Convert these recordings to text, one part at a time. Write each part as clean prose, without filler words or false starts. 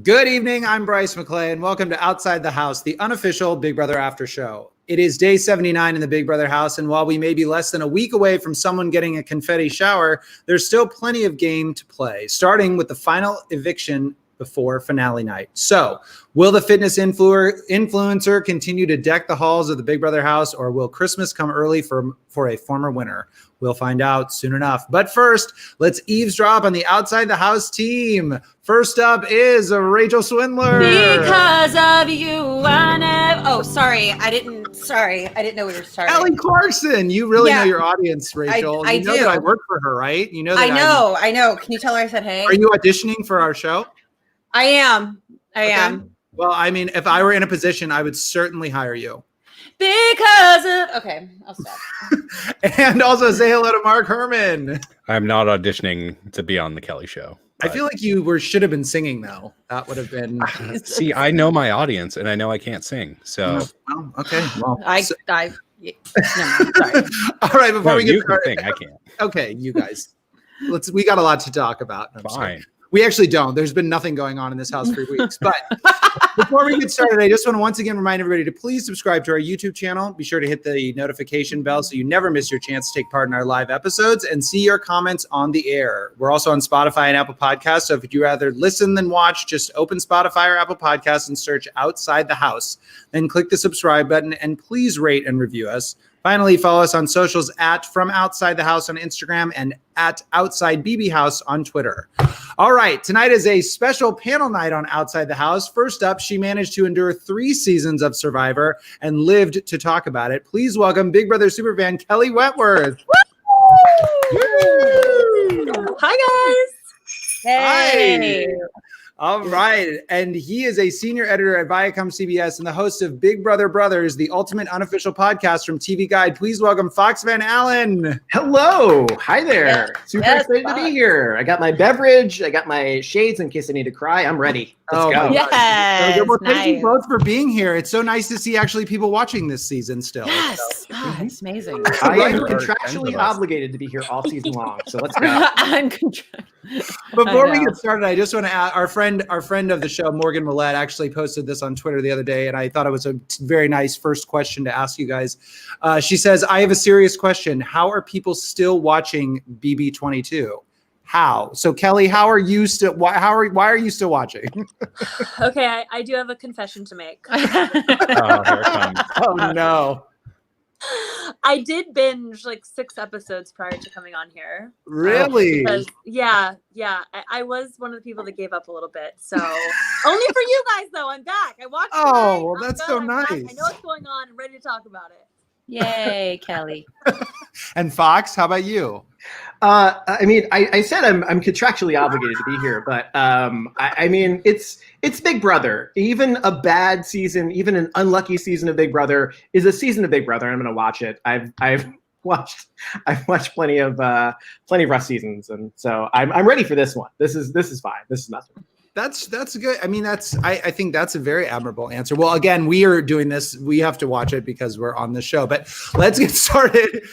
Good evening, I'm Bryce McLeay, and welcome to Outside the House, the unofficial Big Brother After Show. It is day 79 in the Big Brother house, and while we may be less than a week away from someone getting a confetti shower, there's still plenty of game to play, starting with the final eviction before finale night. So, will the fitness influencer continue to deck the halls of the Big Brother house, or will Christmas come early for a former winner? We'll find out soon enough. But first, let's eavesdrop on the Outside the House team. First up is Rachel Swindler. Because of you, I never... Oh, sorry. I didn't know we were starting. Ellie Clarkson. You really know your audience, Rachel. I you know do. that I work for her, right? You know that I know. Can you tell her I said hey? Are you auditioning for our show? I am. I am. Well, I mean, if I were in a position, I would certainly hire you. Because of... Okay, I'll stop. And also say hello to Mark Herman. I'm not auditioning to be on the Kelly show. I feel like you should have been singing, though. That would have been... See, I know my audience, and I know I can't sing. So, well, okay. Well, no, sorry. All right, before we get started, sing, I can't. Okay, you guys, we got a lot to talk about. Fine. We actually don't. There's been nothing going on in this house for weeks. But before we get started, I just want to once again remind everybody to please subscribe to our YouTube channel. Be sure to hit the notification bell so you never miss your chance to take part in our live episodes and see your comments on the air. We're also on Spotify and Apple Podcasts. So if you rather listen than watch, just open Spotify or Apple Podcasts and search Outside the House. Then click the subscribe button and please rate and review us. Finally, follow us on socials at From Outside the House on Instagram and at Outside BB House on Twitter. All right, tonight is a special panel night on Outside the House. First up, she managed to endure 3 seasons of Survivor and lived to talk about it. Please welcome Big Brother superfan Kelly Wentworth. Hi, guys. Hey. All right. And he is a senior editor at Viacom CBS and the host of Big Brother Brothers, the ultimate unofficial podcast from TV Guide. Please welcome Fox Van Allen. Hello. Hi there. Yes. Super excited to be here. I got my beverage. I got my shades in case I need to cry. I'm ready. Let's go. Yes. Well, thank you both for being here. It's so nice to see actually people watching this season still. Yes. God, it's amazing. I am contractually obligated to be here all season long. So let's go. I'm Before we get started, I just want to add our friend of the show, Morgan Millette, actually posted this on Twitter the other day, and I thought it was a very nice first question to ask you guys. She says, I have a serious question. How are people still watching BB22? How? So Kelly, how are you still? Why are you still watching? Okay, I do have a confession to make. Oh, here it comes. Oh no! I did binge like 6 episodes prior to coming on here. Really? Because, yeah. I was one of the people that gave up a little bit. So only for you guys, though. I'm back. I watched. Oh, well, that's so nice. I know what's going on. I'm ready to talk about it. Yay, Kelly. And Fox, how about you? I mean, I said I'm contractually obligated to be here, but I mean, it's Big Brother. Even a bad season, even an unlucky season of Big Brother is a season of Big Brother. I'm going to watch it. I've watched plenty of rough seasons, and so I'm ready for this one. This is fine. This is nothing. That's good. I mean, I think that's a very admirable answer. Well, again, we are doing this. We have to watch it because we're on the show. But let's get started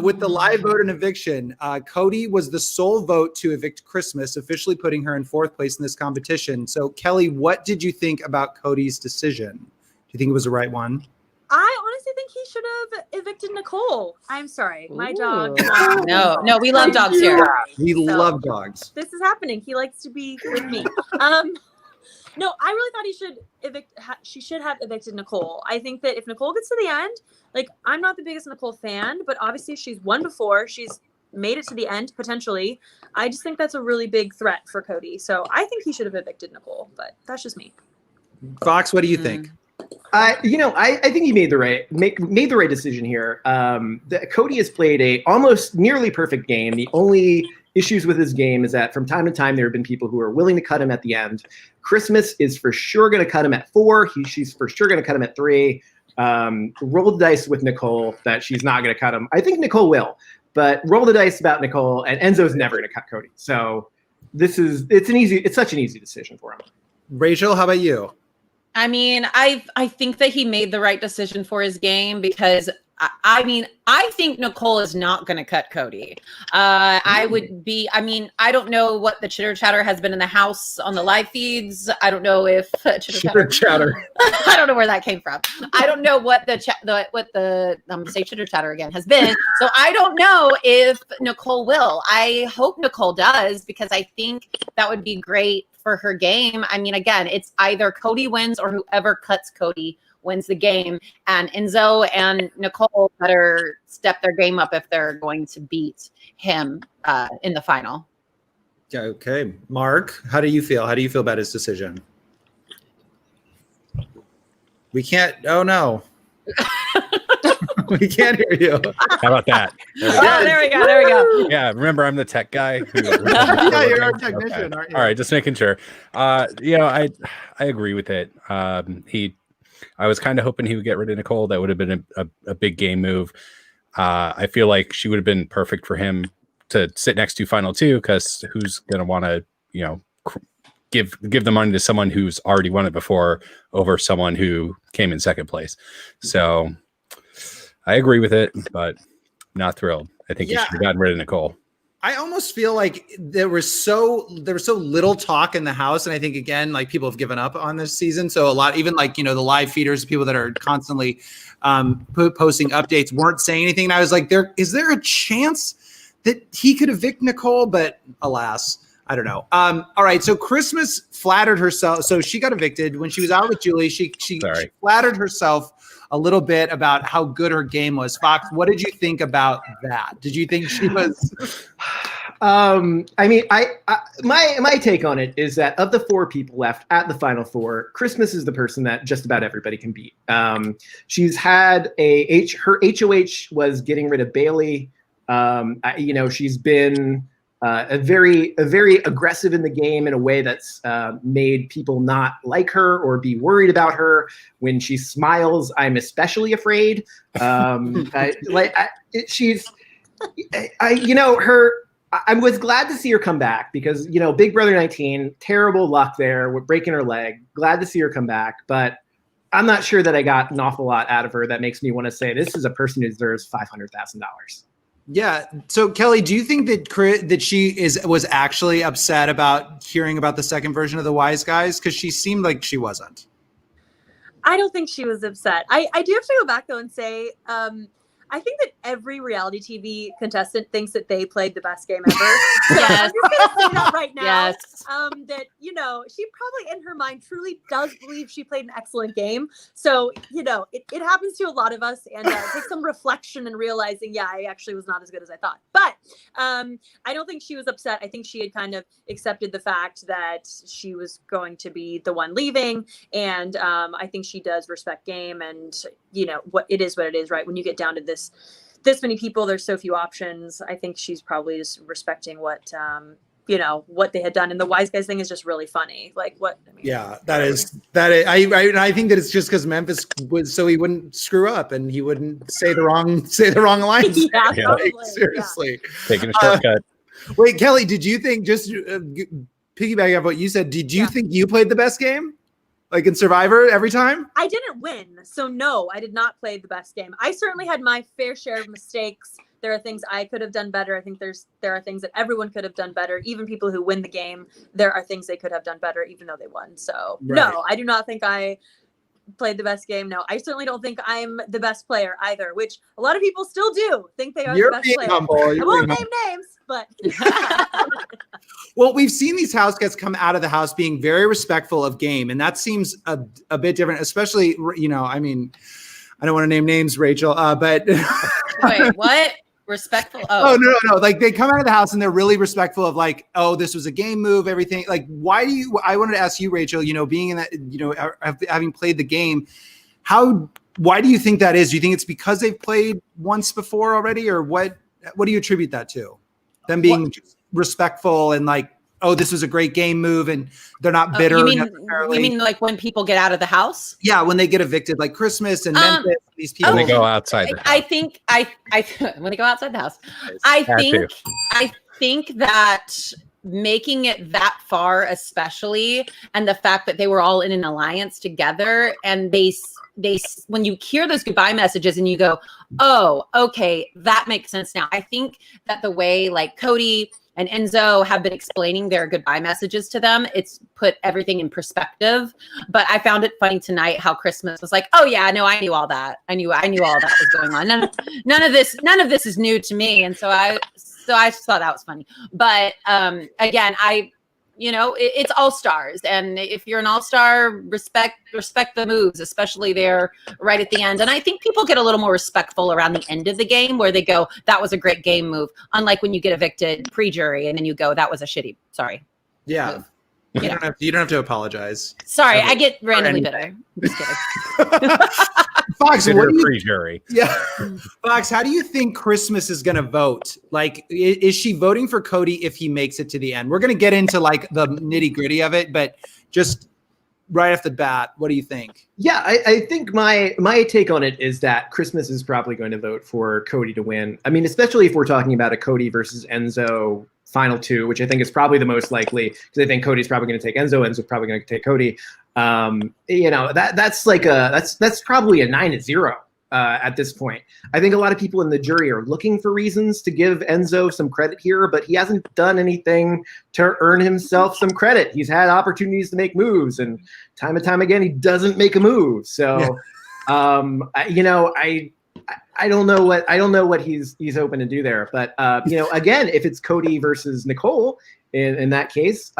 with the live vote and eviction. Cody was the sole vote to evict Christmas, officially putting her in 4th place in this competition. So, Kelly, what did you think about Cody's decision? Do you think it was the right one? I honestly think he should have evicted Nicole. I'm sorry. My dog. No, we love dogs here. We love dogs. This is happening. He likes to be with me. No, I really thought she should have evicted Nicole. I think that if Nicole gets to the end, like, I'm not the biggest Nicole fan, but obviously she's won before. She's made it to the end, potentially. I just think that's a really big threat for Cody. So I think he should have evicted Nicole, but that's just me. Fox, what do you think? I think he made the right decision here. Cody has played a almost nearly perfect game. The only issues with his game is that from time to time there have been people who are willing to cut him at the end. Christmas is for sure going to cut him at 4. She's for sure going to cut him at 3. Roll the dice with Nicole that she's not going to cut him. I think Nicole will, but roll the dice about Nicole, and Enzo's never going to cut Cody. So it's such an easy decision for him. Rachel, how about you? I mean, I think that he made the right decision for his game because I mean, I think Nicole is not going to cut Cody. I don't know what the chitter chatter has been in the house on the live feeds. I don't know if Chitter chatter. I don't know where that came from. I don't know what the I'm going to say chitter chatter again has been. So I don't know if Nicole will. I hope Nicole does, because I think that would be great for her game. I mean, again, it's either Cody wins or whoever cuts Cody wins the game, and Enzo and Nicole better step their game up if they're going to beat him in the final. Okay. Mark, how do you feel? How do you feel about his decision? We can't. Oh, no. We can't hear you. How about that? There we go. Yeah, remember I'm the tech guy. Yeah, you're our technician, aren't you? All right, just making sure. I agree with it. I was kind of hoping he would get rid of Nicole. That would have been a big game move. I feel like she would have been perfect for him to sit next to final two, because who's going to want to, give the money to someone who's already won it before over someone who came in second place. So I agree with it, but not thrilled. I think he should have gotten rid of Nicole. I almost feel like there was so little talk in the house, and I think again, like, people have given up on this season. So a lot, even like the live feeders, people that are constantly posting updates, weren't saying anything. And I was like, is there a chance that he could evict Nicole? But alas, I don't know. All right, so Christmas flattered herself. So she got evicted when she was out with Julie. She flattered herself a little bit about how good her game was. Fox, what did you think about that? Did you think she was? My take on it is that of the four people left at the final four, Christmas is the person that just about everybody can beat. She's had her HOH was getting rid of Bailey. She's been very aggressive in the game in a way that's made people not like her or be worried about her. When she smiles, I'm especially afraid. I was glad to see her come back, because Big Brother 19, terrible luck there with breaking her leg. Glad to see her come back, but I'm not sure that I got an awful lot out of her that makes me want to say this is a person who deserves $500,000. Yeah. So Kelly, do you think that she was actually upset about hearing about the second version of the Wise Guys? Because she seemed like she wasn't. I don't think she was upset. I do have to go back though and say, I think that every reality TV contestant thinks that they played the best game ever. Yes. I'm just going to say that right now. Yes. That, she probably in her mind truly does believe she played an excellent game. So, it happens to a lot of us, and it takes some reflection and realizing, I actually was not as good as I thought. But I don't think she was upset. I think she had kind of accepted the fact that she was going to be the one leaving. And I think she does respect game, and, what it is, right? When you get down to this many people, there's so few options. I think she's probably just respecting what they had done. And the Wise Guys thing is just really funny. Like what? That is. I think that it's just because Memphis was so he wouldn't screw up and he wouldn't say the wrong lines. Yeah, like, seriously, taking a shortcut. Wait, Kelly, did you think, just piggybacking off what you said, did you think you played the best game? Like in Survivor every time? I didn't win. So no, I did not play the best game. I certainly had my fair share of mistakes. There are things I could have done better. I think there are things that everyone could have done better. Even people who win the game, there are things they could have done better, even though they won. So No, I do not think I played the best game. No, I certainly don't think I'm the best player either, which a lot of people still do think they are the best player. Humble. I won't name names, but well, we've seen these house guests come out of the house being very respectful of game, and that seems a bit different, especially, I mean, I don't want to name names, Rachel, but wait, what? Respectful? Oh, no. Like, they come out of the house and they're really respectful of, like, oh, this was a game move, everything. Like, I wanted to ask you, Rachel, being in that, having played the game, why do you think that is? Do you think it's because they've played once before already, or what do you attribute that to? Them being respectful and like, oh, this was a great game move, and they're not bitter. You mean like when people get out of the house? Yeah, when they get evicted, like Christmas and Memphis, these people. When they go outside the house. I think when they go outside the house, I think that making it that far, especially, and the fact that they were all in an alliance together, and they when you hear those goodbye messages and you go, oh, okay, that makes sense now. I think that the way like Cody and Enzo have been explaining their goodbye messages to them, it's put everything in perspective. But I found it funny tonight how Christmas was like, oh yeah, no, I knew all that. I knew all that was going on. None of this is new to me. And so I just thought that was funny. But again, it's all stars, and if you're an all-star, respect the moves, especially there right at the end. And I think people get a little more respectful around the end of the game, where they go, "That was a great game move." Unlike when you get evicted pre-jury, and then you go, "That was a shitty." Sorry. Yeah. Move. You don't have to apologize. Sorry, I get randomly bitter. Just kidding. Fox, what do you, pre-jury. Yeah. Fox, how do you think Christmas is going to vote? Like, is she voting for Cody if he makes it to the end? We're going to get into like the nitty gritty of it, but just right off the bat, what do you think? Yeah, I think my take on it is that Christmas is probably going to vote for Cody to win. I mean, especially if we're talking about a Cody versus Enzo final two, which I think is probably the most likely, because I think Cody's probably going to take Enzo. Enzo's probably going to take Cody. That's probably a 9-0 at this point. I think a lot of people in the jury are looking for reasons to give Enzo some credit here, but he hasn't done anything to earn himself some credit. He's had opportunities to make moves, and time and time again, he doesn't make a move. So, I don't know what he's hoping to do there. But again, if it's Cody versus Nicole in that case,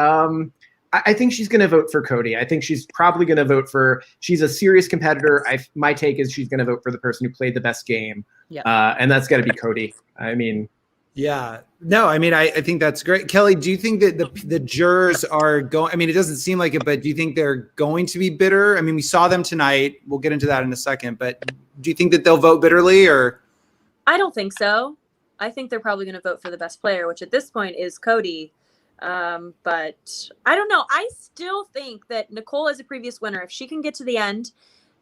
I think she's going to vote for Cody. I think she's probably going to vote for. She's a serious competitor. My take is she's going to vote for the person who played the best game, and that's got to be Cody. I mean, yeah, no, I mean, I think that's great. Kelly, do you think that the jurors are going? I mean, it doesn't seem like it, but do you think they're going to be bitter? I mean, we saw them tonight. We'll get into that in a second, but do you think that they'll vote bitterly, or? I don't think so. I think they're probably going to vote for the best player, which at this point is Cody. But I don't know. I still think that Nicole, as a previous winner, if she can get to the end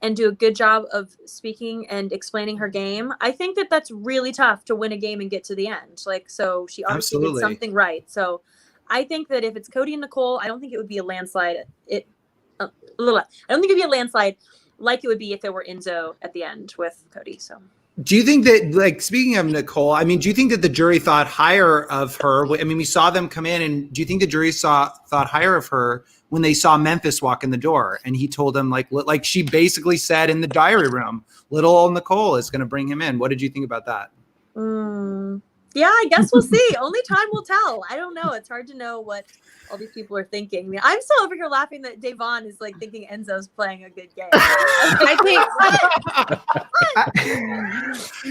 and do a good job of speaking and explaining her game, I think that that's really tough to win a game and get to the end. Like, so she obviously did something right. So I think that if it's Cody and Nicole, I don't think it would be a landslide. I don't think it'd be a landslide like it would be if there were Enzo at the end with Cody. So. Do you think that, like, speaking of Nicole, I mean, do you think that the jury thought higher of her? I mean, we saw them come in, and do you think the jury thought higher of her when they saw Memphis walk in the door, and he told them, like she basically said in the diary room, little old Nicole is going to bring him in. What did you think about that? Yeah, I guess we'll see. Only time will tell. I don't know. It's hard to know what all these people are thinking. I mean, I'm still over here laughing that Davon is like thinking Enzo's playing a good game. I think.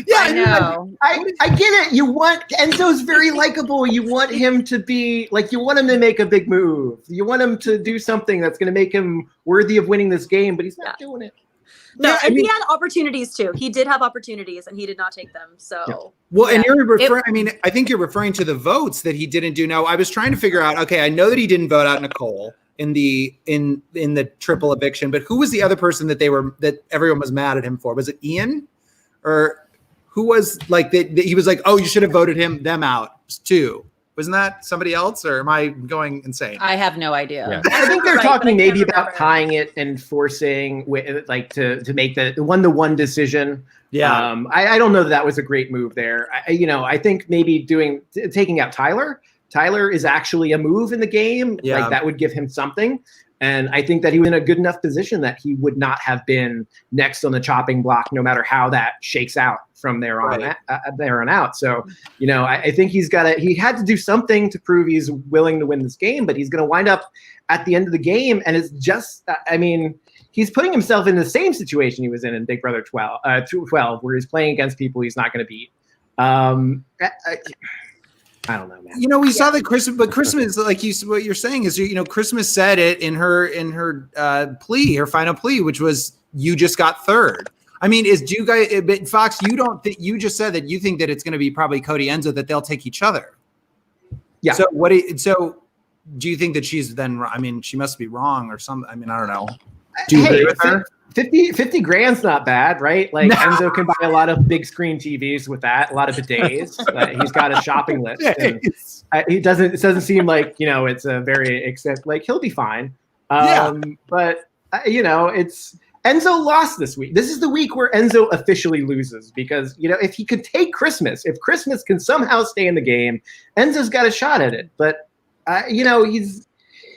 Yeah, I know. I get it. You want Enzo's very likable. You want him to be like, you want him to make a big move. You want him to do something that's going to make him worthy of winning this game, but he's not doing it. No, Yeah, and he had opportunities too. He did have opportunities, and he did not take them. So, well, and you're referring. I mean, I think you're referring to the votes that he didn't do. Now, I was trying to figure out. Okay, I know that he didn't vote out Nicole in the triple eviction, but who was the other person that everyone was mad at him for? Was it Ian, or who was like that? He was like, oh, you should have voted them out too. Wasn't that somebody else, or am I going insane? I have no idea. Yeah. I think they're talking maybe about tying it and forcing like to make the 1-1 decision. Yeah. I don't know that was a great move there. I think maybe taking out Tyler. Tyler is actually a move in the game. Yeah. Like that would give him something. And I think that he was in a good enough position that he would not have been next on the chopping block, no matter how that shakes out from there on out. So, I think he had to do something to prove he's willing to win this game, but he's going to wind up at the end of the game. And it's just, he's putting himself in the same situation he was in Big Brother 12, where he's playing against people he's not going to beat. I don't know, man. We saw that Christmas, but Christmas, like what you're saying is, Christmas said it in her plea, her final plea, which was, you just got third. I mean, Fox, you don't think, you just said that you think that it's going to be probably Cody Enzo, that they'll take each other. Yeah. So do you think that she's then, she must be wrong or something? I mean, I don't know. Do you agree with her? 50 grand's not bad, right? Like Enzo can buy a lot of big screen TVs with that, a lot of bidets. He's got a shopping list. And it doesn't seem like, it's a very like he'll be fine. But it's Enzo lost this week. This is the week where Enzo officially loses because, if he could take Christmas, if Christmas can somehow stay in the game, Enzo's got a shot at it. But,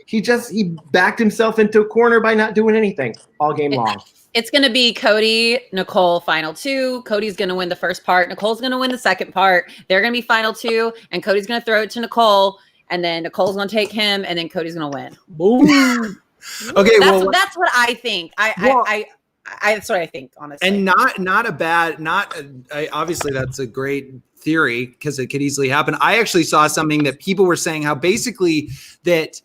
he backed himself into a corner by not doing anything all game long. It's going to be Cody, Nicole, final two. Cody's going to win the first part. Nicole's going to win the second part. They're going to be final two, and Cody's going to throw it to Nicole, and then Nicole's going to take him, and then Cody's going to win. Boom. Okay, that's what I think. That's what I think, honestly. And obviously that's a great theory because it could easily happen. I actually saw something that people were saying how basically that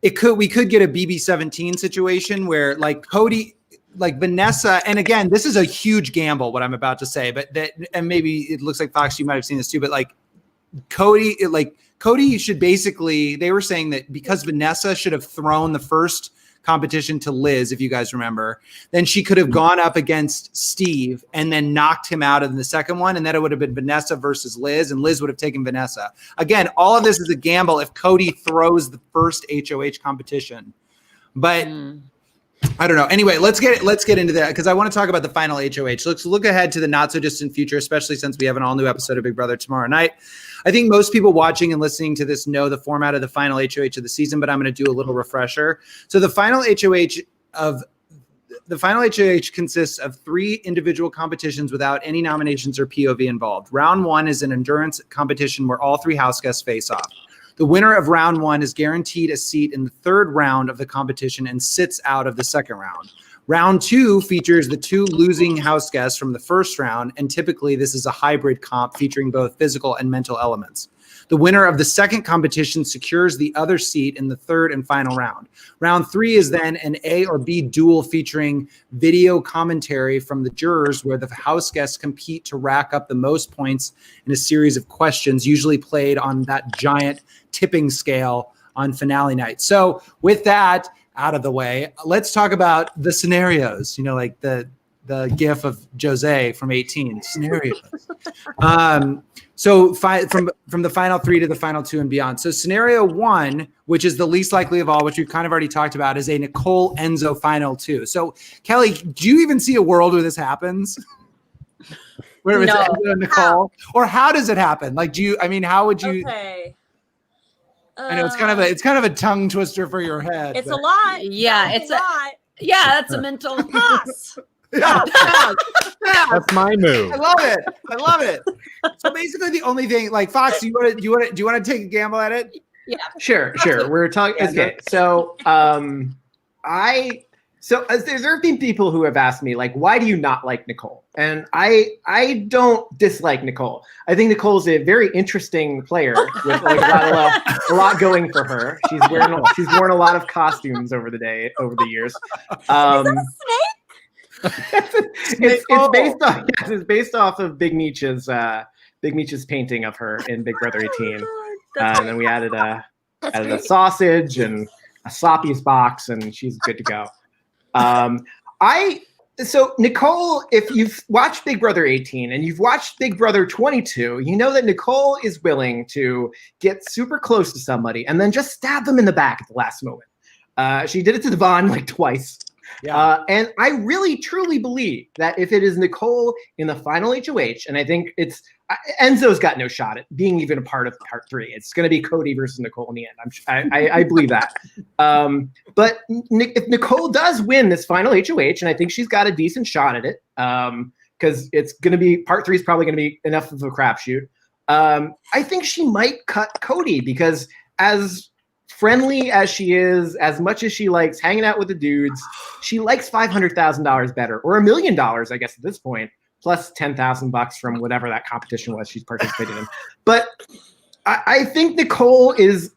we could get a BB-17 situation where like Cody, like Vanessa, and again, this is a huge gamble, what I'm about to say, and maybe it looks like Fox, you might have seen this too, but like Cody should basically, they were saying that because Vanessa should have thrown the first competition to Liz, if you guys remember, then she could have gone up against Steve and then knocked him out in the second one. And then it would have been Vanessa versus Liz, and Liz would have taken Vanessa. Again, all of this is a gamble if Cody throws the first HOH competition. But I don't know. Anyway, let's get into that because I want to talk about the final HOH. Let's look ahead to the not so distant future, especially since we have an all new episode of Big Brother tomorrow night. I think most people watching and listening to this know the format of the final HOH of the season, but I'm going to do a little refresher. So the final HOH consists of 3 individual competitions without any nominations or POV involved. Round 1 is an endurance competition where all 3 house guests face off. The winner of round 1 is guaranteed a seat in the 3rd round of the competition and sits out of the 2nd round. Round 2 features the 2 losing house guests from the 1st round, and typically this is a hybrid comp featuring both physical and mental elements. The winner of the 2nd competition secures the other seat in the 3rd and final round. Round 3 is then an A or B duel featuring video commentary from the jurors where the house guests compete to rack up the most points in a series of questions, usually played on that giant tipping scale on finale night. So with that out of the way, let's talk about the scenarios, like the gif of Jose from 18 scenarios. So from the final 3 to the final 2 and beyond. So scenario 1, which is the least likely of all, which we've kind of already talked about, is a Nicole Enzo final 2. So Kelly, do you even see a world where this happens? Where it's Enzo and Nicole? Or how does it happen? Like, how would you? Okay. I know it's kind of a tongue twister for your head. It's a lot. Yeah, it's a lot. Yeah, that's a mental pass. Yeah. That's my move. I love it. So basically, the only thing, like Fox, do you want to take a gamble at it? Yeah, sure. We're talking. Okay, so there have been people who have asked me, like, why do you not like Nicole? And I don't dislike Nicole. I think Nicole's a very interesting player with like a lot going for her. She's worn a lot of costumes over the years. Is that a snake? It's based off of Big Meech's painting of her in Big Brother 18. And then we added a sausage and a Sloppies box, and she's good to go. So Nicole, if you've watched Big Brother 18 and you've watched Big Brother 22, you know that Nicole is willing to get super close to somebody and then just stab them in the back at the last moment. She did it to Devon like twice. Yeah. And I really, truly believe that if it is Nicole in the final HOH, and I think Enzo's got no shot at being even a part of part 3. It's going to be Cody versus Nicole in the end. I believe that. But if Nicole does win this final HOH, and I think she's got a decent shot at it, because it's going to be part 3 is probably going to be enough of a crapshoot. I think she might cut Cody because as friendly as she is, as much as she likes hanging out with the dudes, she likes $500,000 better, or $1 million, I guess at this point, plus $10,000 from whatever that competition was she's participated in. But I think Nicole is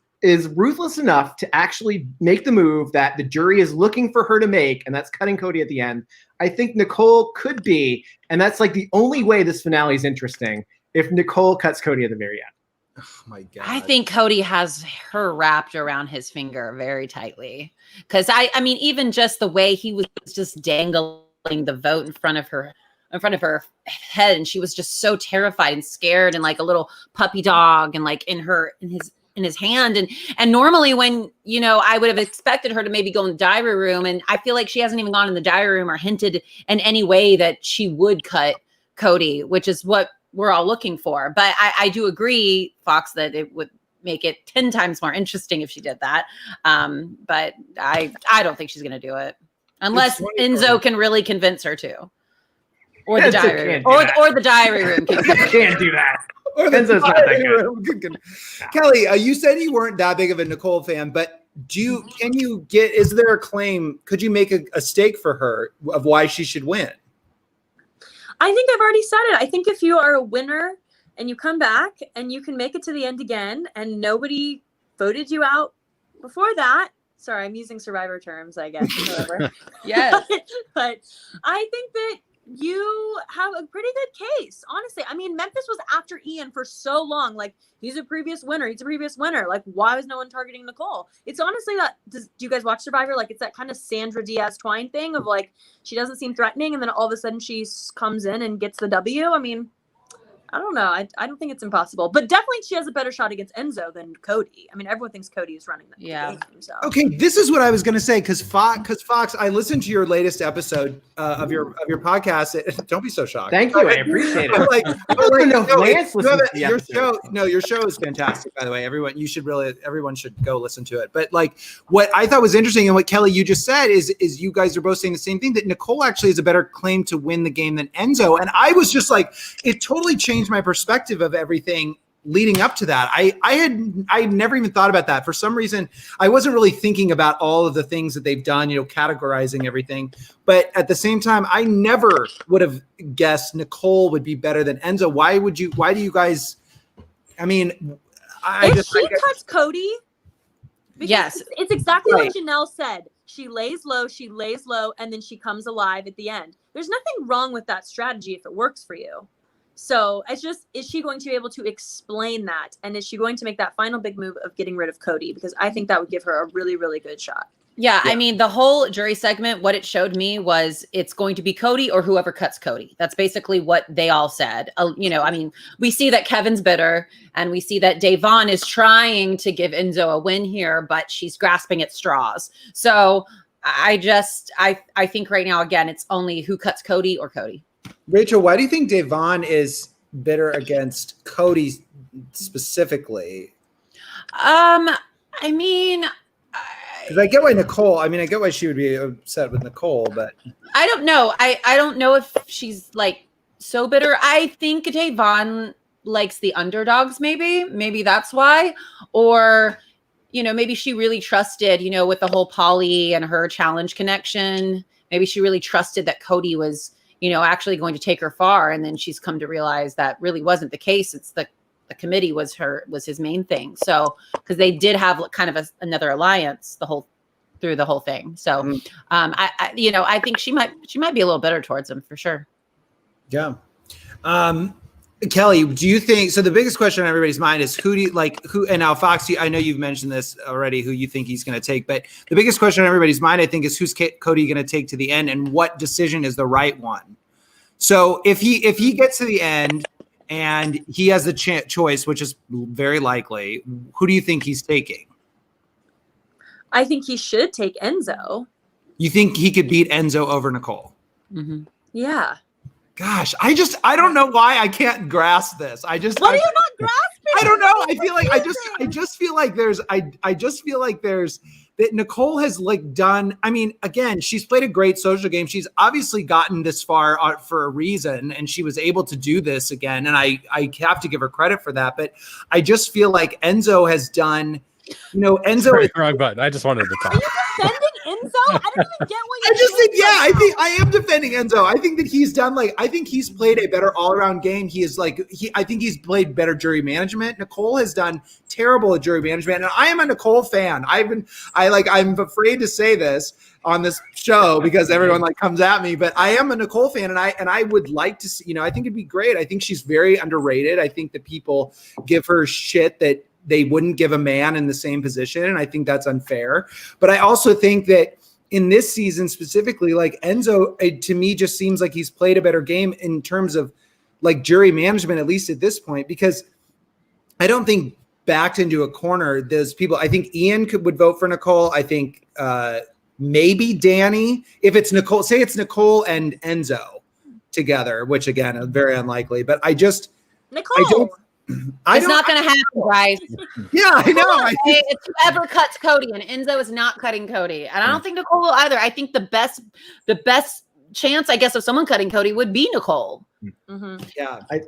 ruthless enough to actually make the move that the jury is looking for her to make, and that's cutting Cody at the end. I think Nicole could be, and that's like the only way this finale is interesting, if Nicole cuts Cody at the very end. Oh my God. I think Cody has her wrapped around his finger very tightly. Because I mean, even just the way he was just dangling the vote in front of her head, and she was just so terrified and scared and like a little puppy dog and like in his hand. And normally when, you know, I would have expected her to maybe go in the diary room, and I feel like she hasn't even gone in the diary room or hinted in any way that she would cut Cody, which is what we're all looking for. But I do agree, Fox, that it would make it 10 times more interesting if she did that. But I don't think she's going to do it unless Enzo can really convince her to, or the diary room, or the diary room. Can't do that. Or the Enzo's not that diary good. room. Kelly, you said you weren't that big of a Nicole fan, but is there a claim? Could you make a stake for her of why she should win? I think I've already said it. I think if you are a winner and you come back and you can make it to the end again and nobody voted you out before that. Sorry, I'm using Survivor terms, I guess. Yes. But I think that you have a pretty good case, honestly. I mean, Memphis was after Ian for so long. Like, he's a previous winner. Like, why was no one targeting Nicole? It's honestly that. Do you guys watch Survivor? Like, it's that kind of Sandra Diaz Twine thing of like, she doesn't seem threatening, and then all of a sudden she comes in and gets the W. I mean, I don't know. I don't think it's impossible, but definitely she has a better shot against Enzo than Cody. I mean, everyone thinks Cody is running the game. So. Okay, this is what I was going to say because Fox, I listened to your latest episode of your podcast. Don't be so shocked. Thank you, I appreciate it. Your show is fantastic. By the way, everyone should go listen to it. But like, what I thought was interesting and what Kelly you just said is you guys are both saying the same thing, that Nicole actually has a better claim to win the game than Enzo. And I was just like, it totally changed my perspective of everything leading up to that. I had never even thought about that. For some reason, I wasn't really thinking about all of the things that they've done, categorizing everything. But at the same time, I never would have guessed Nicole would be better than Enzo. Why do you guys, I mean, if she cuts Cody, yes, it's exactly what Janelle said. She lays low, and then she comes alive at the end. There's nothing wrong with that strategy if it works for you. So it's just, is she going to be able to explain that? And is she going to make that final big move of getting rid of Cody? Because I think that would give her a really, really good shot. Yeah, I mean, the whole jury segment, what it showed me was it's going to be Cody or whoever cuts Cody. That's basically what they all said. I mean, we see that Kevin's bitter, and we see that Davon is trying to give Enzo a win here, but she's grasping at straws. So I think right now, again, it's only who cuts Cody or Cody. Rachel, why do you think Davon is bitter against Cody specifically? I mean, because I get why I get why she would be upset with Nicole, but I don't know. I don't know if she's like so bitter. I think Davon likes the underdogs. Maybe that's why, or maybe she really trusted, with the whole Polly and her challenge connection. Maybe she really trusted that Cody was, actually going to take her far. And then she's come to realize that really wasn't the case. It's the committee was his main thing. So, because they did have kind of another alliance through the whole thing. So, I think she might be a little bitter towards him for sure. Yeah. Kelly, do you think, so the biggest question on everybody's mind is and now Fox, I know you've mentioned this already, who you think he's going to take, but the biggest question on everybody's mind, I think, is who's Cody going to take to the end and what decision is the right one? So if he gets to the end and he has the choice, which is very likely, who do you think he's taking? I think he should take Enzo. You think he could beat Enzo over Nicole? Mm-hmm. Yeah. Gosh, I don't know why I can't grasp this. What are you not grasping? I don't know. I feel like I just feel like there's that Nicole has done. I mean, again, she's played a great social game. She's obviously gotten this far for a reason, and she was able to do this again. And I have to give her credit for that. But I just feel like Enzo has done. Enzo. Sorry, wrong button. I just wanted to talk. Are you defending I don't even get what I you're just think, saying yeah, right I think now. I am defending Enzo. I think that he's done I think he's played a better all-around game. He is I think he's played better jury management. Nicole has done terrible at jury management, and I am a Nicole fan. I'm afraid to say this on this show because everyone comes at me, but I am a Nicole fan, and I would like to see, I think it'd be great. I think she's very underrated. I think that people give her shit that they wouldn't give a man in the same position, and I think that's unfair. But I also think that in this season specifically, Enzo, to me, just seems like he's played a better game in terms of jury management, at least at this point, because I don't think backed into a corner, there's people. I think Ian would vote for Nicole. I think maybe Danny, if it's Nicole, say it's Nicole and Enzo together, which again is very unlikely. But Nicole. It's not going to happen, Bryce. Yeah, I know. It's whoever cuts Cody, and Enzo is not cutting Cody, and I don't think Nicole will either. I think the best chance, I guess, of someone cutting Cody would be Nicole. Mm-hmm. Yeah, I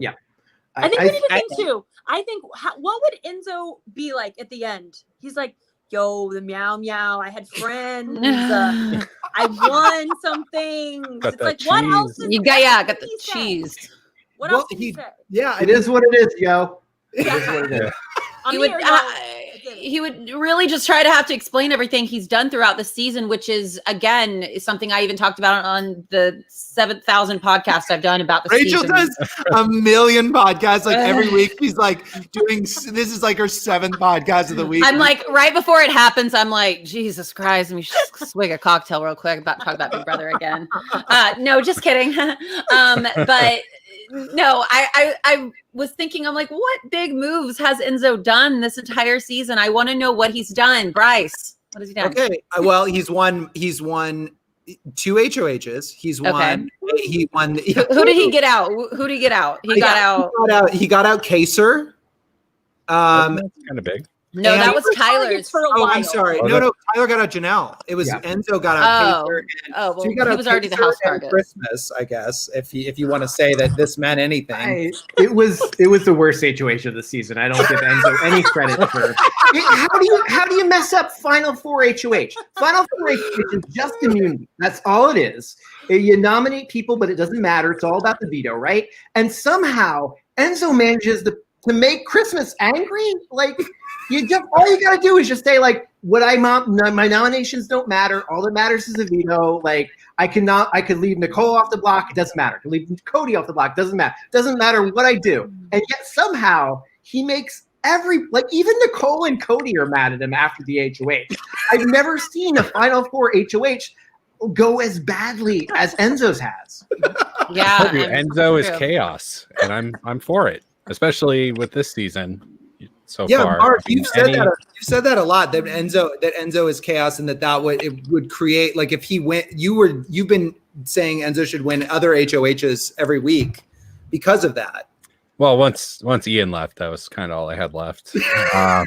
think we need to think too. I think what would Enzo be like at the end? He's like, yo, the meow meow. I had friends. I won something. It's like, what else? Got the cheese. What else did he say? Yeah, It is what it is, yo. It Yeah. is what it is. He would really just try to have to explain everything he's done throughout the season, which is, again, something I even talked about on the 7,000 podcasts I've done about the Rachel season. does a million podcasts every week. She's doing, this is her 7th podcast of the week. I'm right before it happens, I'm like, Jesus Christ, let me just swig a cocktail real quick about talk about Big Brother again. No, just kidding. But no, I was thinking, I'm like, what big moves has Enzo done this entire season? I want to know what he's done. Bryce, what has he done? Okay, well, he's won 2 HOHs. He won. Who did he get out? Who did he get out? He got out Kaser. That's kind of big. No, that was Tyler's. For a while. I'm sorry. No, Tyler got out Janelle. It was Enzo got out. Kaser, well, he was already the house target. Christmas, I guess, if you want to say that this meant anything. It was the worst situation of the season. I don't give Enzo any credit for. How do you mess up Final Four HOH? Final Four HOH is just immunity. That's all it is. You nominate people, but it doesn't matter. It's all about the veto, right? And somehow Enzo manages to make Christmas angry. All you gotta do is just say my nominations don't matter. All that matters is a veto. I could leave Nicole off the block. It doesn't matter. I could leave Cody off the block. It doesn't matter. It doesn't matter what I do. And yet somehow he makes even Nicole and Cody are mad at him after the HOH. I've never seen a Final Four HOH go as badly as Enzo's has. Yeah, Enzo is chaos, and I'm for it, especially with this season. So far, Mark, you've said that a lot. That Enzo is chaos, and it would create if he went. You've been saying Enzo should win other HOHs every week because of that. Well, once Ian left, that was kind of all I had left. No,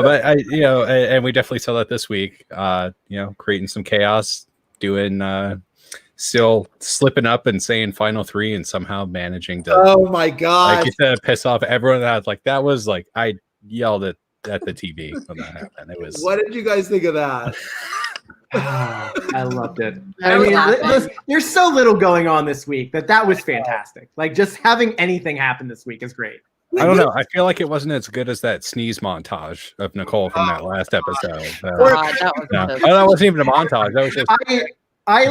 but and we definitely saw that this week. Creating some chaos, doing. Still slipping up and saying final 3 and somehow managing to oh my god piss off everyone. That was I yelled at the TV when that happened. It was. What did you guys think of that? I loved it. I mean, there's so little going on this week that was fantastic. Just having anything happen this week is great. I don't know. I feel like it wasn't as good as that sneeze montage of Nicole from that last episode. That wasn't even a montage. That was just. I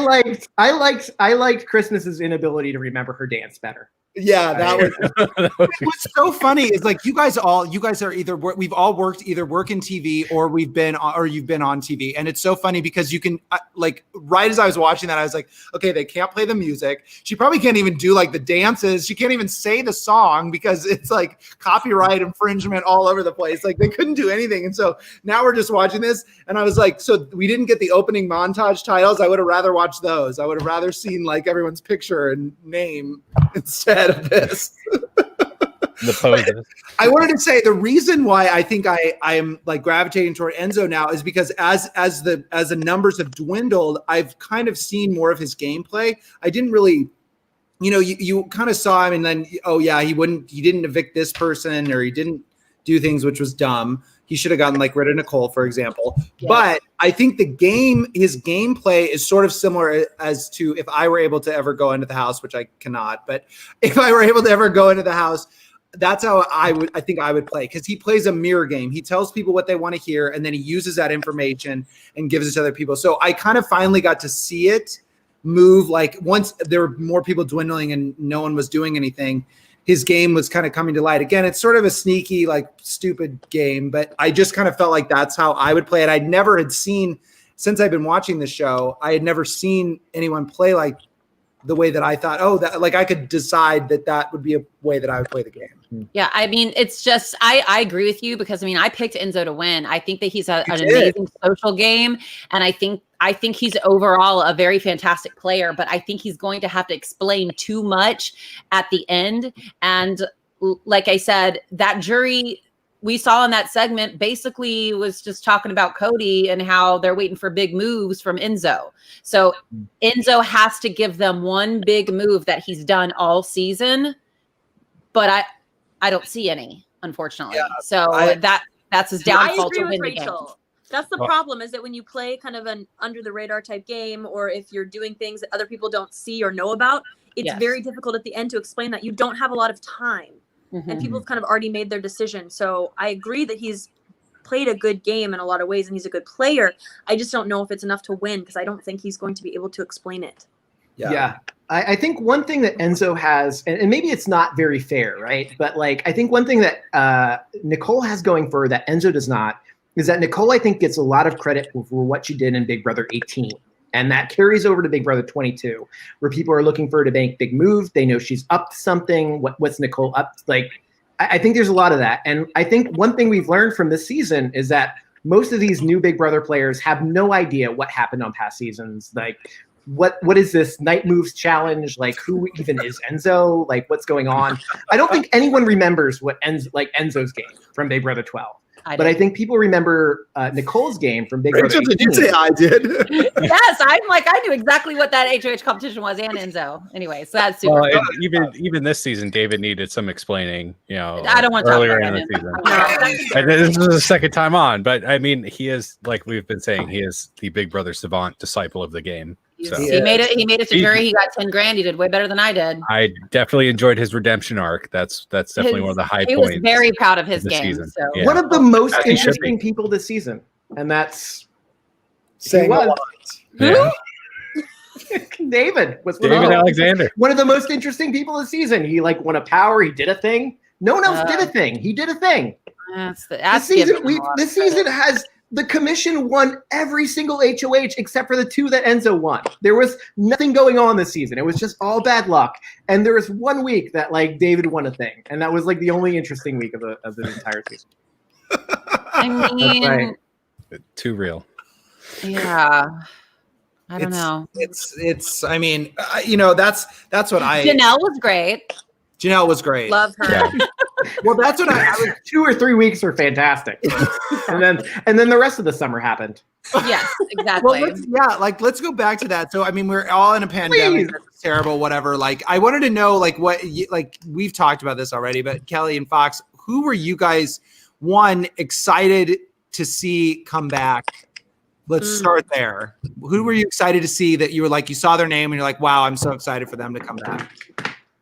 liked Christmas's inability to remember her dance better. Yeah, that was what's so funny is you guys are either we've all worked either work in TV or you've been on TV, and it's so funny because you can right as I was watching that I was like, okay, they can't play the music. She probably can't even do the dances. She can't even say the song because it's copyright infringement all over the place. They couldn't do anything, and so now we're just watching this, and I was like, so we didn't get the opening montage titles. I would have rather watched those. I would have rather seen everyone's picture and name instead of this. The poses. I wanted to say the reason why I think I am gravitating toward Enzo now is because as the numbers have dwindled, I've kind of seen more of his gameplay. I didn't really, you kind of saw him and then he didn't evict this person or he didn't do things, which was dumb. he should have gotten like rid of Nicole, for example. Yeah. But I think his gameplay is sort of similar as to if I were able to ever go into the house, which I cannot, but if I were able to ever go into the house, that's how I think I would play, because he plays a mirror game. He tells people what they want to hear, and then he uses that information and gives it to other people. So I kind of finally got to see it move. Like once there were more people dwindling and no one was doing anything, his game was kind of coming to light. Again, it's sort of a sneaky, like stupid game, but I just kind of felt like that's how I would play it. I'd never had seen, since I've been watching the show, I had never seen anyone play like the way that I thought, that like I could decide that would be a way that I would play the game. Yeah, I mean, it's just I agree with you, because I mean I picked Enzo to win. I think that he's an amazing social game, and I think he's overall a very fantastic player, but I think he's going to have to explain too much at the end. And like I said, that jury we saw in that segment basically was just talking about Cody and how they're waiting for big moves from Enzo. So Enzo has to give them one big move that he's done all season, but I don't see any, unfortunately. Yeah, so that's his downfall to win the game. That's the problem, is that when you play kind of an under the radar type game, or if you're doing things that other people don't see or know about, it's very difficult at the end to explain that. You don't have a lot of time. And people have kind of already made their decision. So I agree that he's played a good game in a lot of ways, and he's a good player. I just don't know if it's enough to win, because I don't think he's going to be able to explain it. Yeah. I think one thing that Enzo has, and maybe it's not very fair, right? But like, I think one thing that Nicole has going for her that Enzo does not, is that Nicole, I think, gets a lot of credit for what she did in Big Brother 18. And that carries over to Big Brother 22, where people are looking for her to make big moves. They know she's up to something. What's Nicole up to? Like, I think there's a lot of that. And I think one thing we've learned from this season is that most of these new Big Brother players have no idea what happened on past seasons. Like, what is this night moves challenge? Like, who even is Enzo? Like, what's going on? I don't think anyone remembers what Enzo's game from Big Brother 12. But I think people remember Nicole's game from Big Brother 18. Did you say I did? Yes, I'm like, I knew exactly what that HOH competition was, and Enzo. Anyway, so that's super. Well, even this season, David needed some explaining. I don't want to earlier in the season. And this is the second time on, but I mean, he is, like we've been saying, he is the Big Brother savant, disciple of the game. So. He made it. He made it to jury. He got 10 grand. He did way better than I did. I definitely enjoyed his redemption arc. That's definitely one of the high points. He was very proud of his game. So. Yeah. One of the most interesting people this season, and that's saying a lot. Yeah. David was David Alexander. One of the most interesting people this season. He like won a power. He did a thing. No one else did a thing. He did a thing. This season has. The commission won every single HOH except for the 2 that Enzo won. There was nothing going on this season. It was just all bad luck. And there was 1 week that like David won a thing, and that was like the only interesting week of the entire season. I mean, too real. Yeah, I don't know. It's. I mean, that's what I. Janelle was great. Janelle was great. Love her. Yeah. Well, that's what I was. 2 or 3 weeks were fantastic, and then the rest of the summer happened. Yes, exactly. Well, let's go back to that. So, I mean, we're all in a pandemic. It's terrible, whatever. Like, I wanted to know, like, we've talked about this already, but Kelly and Fox, who were you guys, excited to see come back? Let's start there. Who were you excited to see that you were like, you saw their name and you're like, wow, I'm so excited for them to come back?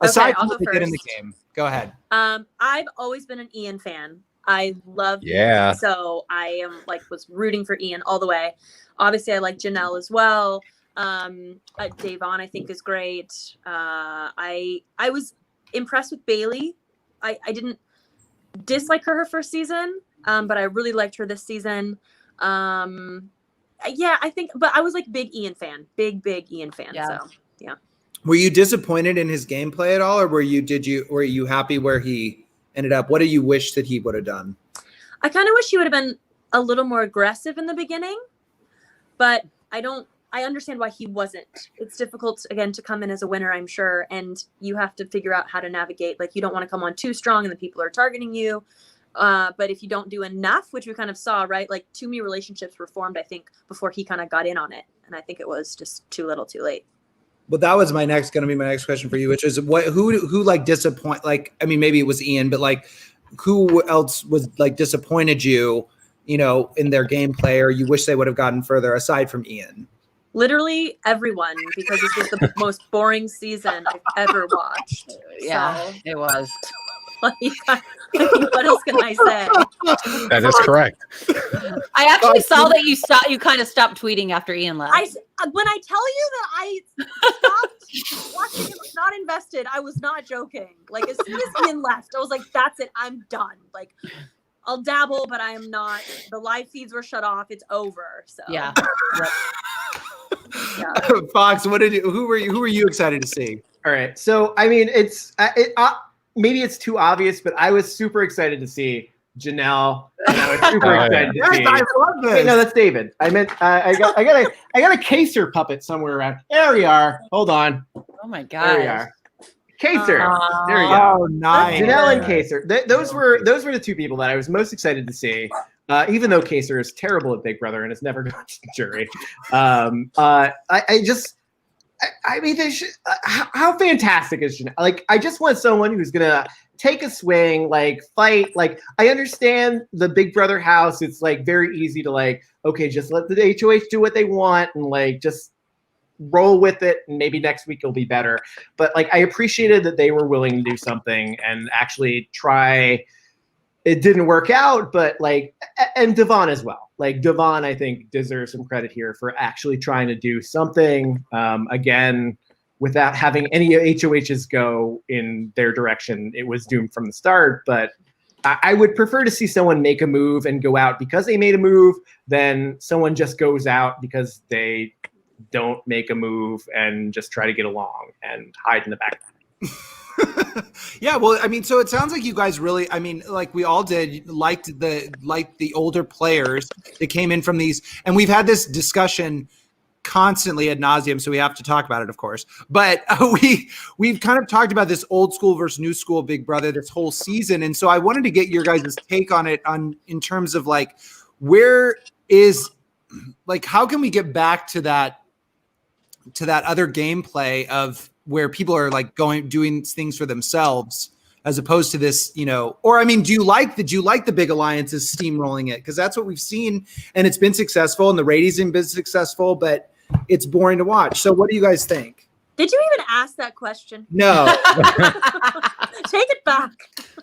Aside from what they did in the game. Go ahead. I've always been an Ian fan. I love Ian, so I was rooting for Ian all the way. Obviously, I like Janelle as well. Davon, I think, is great. I was impressed with Bailey. I didn't dislike her first season, but I really liked her this season. Yeah, I think, but I was like big Ian fan, big Ian fan. Yeah. So yeah. Were you disappointed in his gameplay at all, or were you happy where he ended up? What do you wish that he would have done? I kind of wish he would have been a little more aggressive in the beginning, but I understand why he wasn't. It's difficult, again, to come in as a winner, I'm sure, and you have to figure out how to navigate. Like, you don't want to come on too strong and the people are targeting you. But if you don't do enough, which we kind of saw, right? Like, too many relationships were formed, I think, before he kind of got in on it. And I think it was just too little too late. Well, that was going to be my next question for you, which is who like disappoint, like, I mean, maybe it was Ian, but like who else was like disappointed you in their gameplay, or you wish they would have gotten further aside from Ian? Literally everyone, because this was the most boring season I've ever watched. Yeah, So, it was. like, what else can I say? That is correct. I actually saw that you kind of stopped tweeting after Ian left. When I tell you that I stopped watching it, was not invested, I was not joking. Like, as soon as Ian left, I was like, that's it, I'm done. Like, I'll dabble, but I am not. The live feeds were shut off. It's over. So yeah. Yeah. Fox, who were you excited to see? All right. So, I mean, maybe it's too obvious, but I was super excited to see Janelle. And I was super excited to see. I love this. Wait, no, that's David. I meant I got a Kaser puppet somewhere around. There we are. Hold on. Oh my There we god. are. Kaser. There we go. Oh, nice. Janelle and Kaser. Those were the two people that I was most excited to see. Even though Kaser is terrible at Big Brother and has never gone to the jury. I mean, how fantastic is Janelle? Like, I just want someone who's gonna take a swing, like fight. Like, I understand the Big Brother house. It's like very easy to like, okay, just let the HOH do what they want and like just roll with it, and maybe next week it'll be better. But like, I appreciated that they were willing to do something and actually try. It didn't work out, but like, and Devon as well. Like, Devon, I think, deserves some credit here for actually trying to do something, again, without having any HOHs go in their direction. It was doomed from the start, but I would prefer to see someone make a move and go out because they made a move than someone just goes out because they don't make a move and just try to get along and hide in the back. Yeah, well, I mean, so it sounds like you guys really, I mean, like we all did, liked the older players that came in from these, and we've had this discussion constantly ad nauseum, so we have to talk about it, of course. But we've kind of talked about this old school versus new school Big Brother this whole season, and so I wanted to get your guys' take on it, in terms of like, where is, like, how can we get back to that other gameplay of where people are like doing things for themselves as opposed to this, or I mean, do you like the big alliances steamrolling it? Because that's what we've seen, and it's been successful, and the ratings have been successful, but it's boring to watch. So what do you guys think? Did you even ask that question? No. Take it back.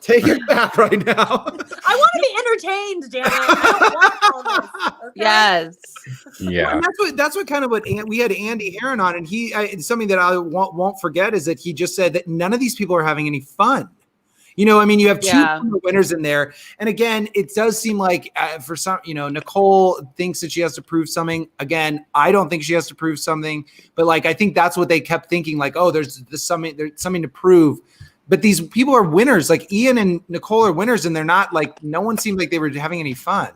Take it back right now. I want to be entertained, damn it. I don't want all this. Okay? Yes. Yeah. And that's what kind of we had Andy Heron on, and it's something that I won't forget is that he just said that none of these people are having any fun. I mean, you have two winners in there. And again, it does seem like for some, Nicole thinks that she has to prove something. Again, I don't think she has to prove something, but like, I think that's what they kept thinking, like, oh, there's something to prove. But these people are winners. Like Ian and Nicole are winners, and they're not, like, no one seemed like they were having any fun.